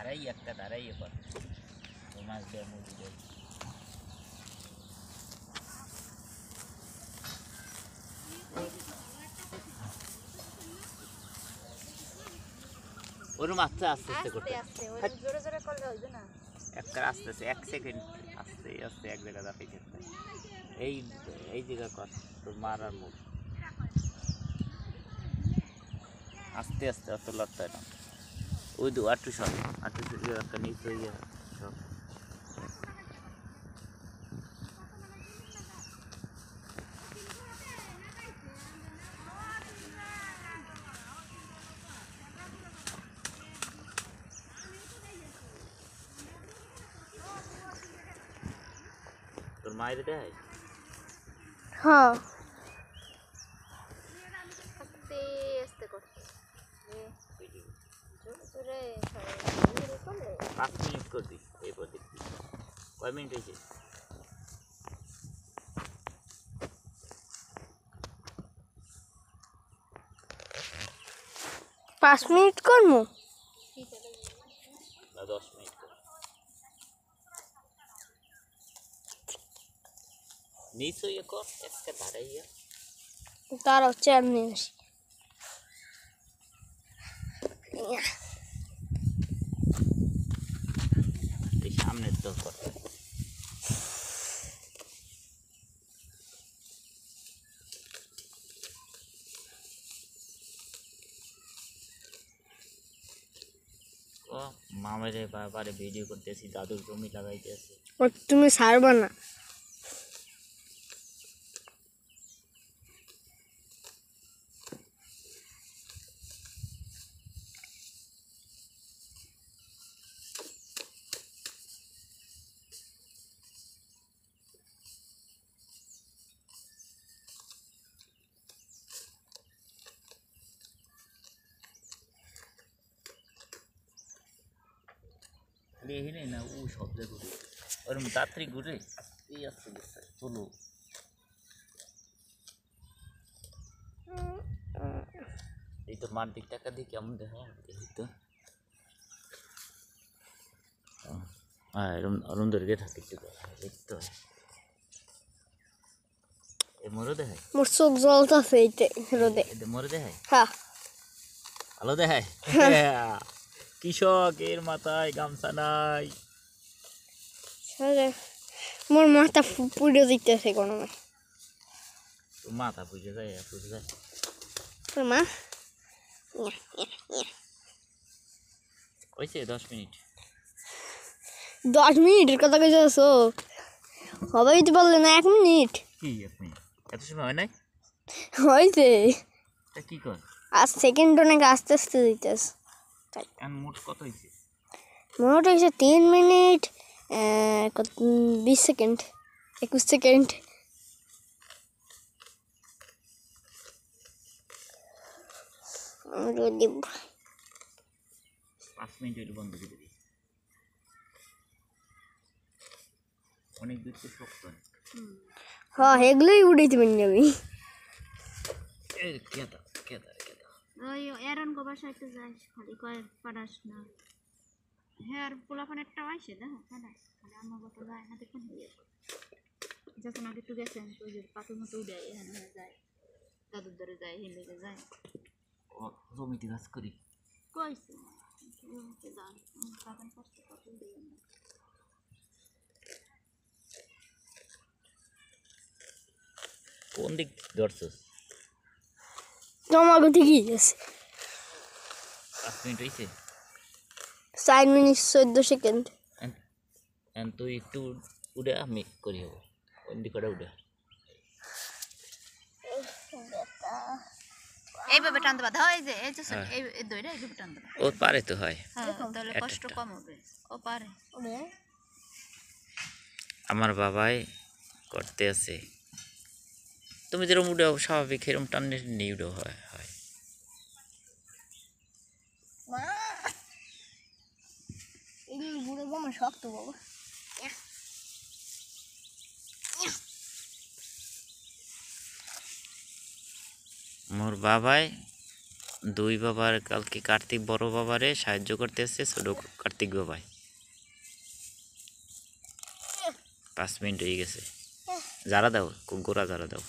ধারাই একটা ধারাই এবার মাছ দেয় মুরগি দেয় ওরম আস্তে আস্তে আস্তে করতে জোরে জোরে করলে হইবে না একটা আস্তে আস্তে 1 সেকেন্ড আস্তে আস্তে এক জায়গা দাঁড়িয়ে থাকতে এই এই জায়গা কর তোর মারার মুখ আস্তে আস্তে অত লড়তে না ওই দু আটটু সব একটা নিচে হয়ে সব তোর মায়ের দেয় হ্যাঁ আস্তে আস্তে করতে জোরে জোরে করলে 5 মিনিট করবি এই পদ্ধতি কয় মিনিট হয়েছে 5 মিনিট করবো না 10 মিনিট নিচে ইয়ে কর একটা দাঁড়াইয়া তার হচ্ছে এমনি এই সামনের তো কর মামারে বাবারে ভিডিও করতেছি দাদুর জমি লাগাইতেছি তুমি ছাড়বা না এখানে না ও শব্দ ঘুরে ওরম রাত্রি ঘুরে এই আসতে চলো এই তো মার দিক টাকা দিয়ে কেমন দেখা তো হ্যাঁ এরম অরুণ ধরে থাকে দেখতে হয় এ মরে দেখায় মোর চোখ জ্বলতাছে এইতে রোদে মরে দেখায় হ্যাঁ ভালো দেখায় কৃষকের মাথায় গামছা নাই মোর মাথা পুড়ে দিতেছে গরমে মাথা পুজো যায় পুজো যায় তোর মা হয়েছে 10 মিনিট 10 মিনিটের কথা কইছো হবেই তো বললে না 1 মিনিট কি 1 মিনিট এত সময় হয় নাই হয়েছে তা কি কর আর সেকেন্ড অনেক আস্তে আস্তে দিতেছে মোট কত হয়েছে মোট হয়েছে 3 মিনিট 20 সেকেন্ড 21 সেকেন্ড দিব 5 মিনিট হইলে বন্ধ করে দিই অনেক দূর তো শক্ত হ্যাঁ এগুলোই উড়াইতে পারি আমি এই কেদা কেদা কেদা ওই এরন গোবার সাইতে যাই খালি কয় পাড়াস না হ্যাঁ আর পোলাপান একটা আইসে দেখো পাড়াস খালি আমার মতো যায় না দেখুন হয়ে যখন আগে একটু গেছেন ওই যে পাতুর মতো উঠে এখানে হয়ে যায় দাদুর ধরে যায় হিন্দুকে যায় ও জমিতে গাছ করি কইছে যান তখন কষ্ট কত দিয়ে কোন দিক ধরছস তোমার ঠিকই আছে 5 মিনিট হয়েছে 4 মিনিট 14 সেকেন্ড তুই একটু উড়ে আমি করি হবো কোন দিক করে উড়ে এইভাবে টানতে বাধা হয় যে এই যে এই দইটা এইভাবে টানতে ও পারে তো হয় তাহলে কষ্ট কম হবে ও পারে আমার বাবাই করতে আছে তুমি যেরকম উড়াও স্বাভাবিক এরকম টানলে নেই উড়ো হয় হয় বুড়ো বাবা শক্ত বাবা মোর বাবাই দুই বাবার কালকে কার্তিক বড় বাবারে সাহায্য করতে এসছে ছোট কার্তিক বাবাই 5 মিনিট হয়ে গেছে যারা দাও গোড়া যারা দাও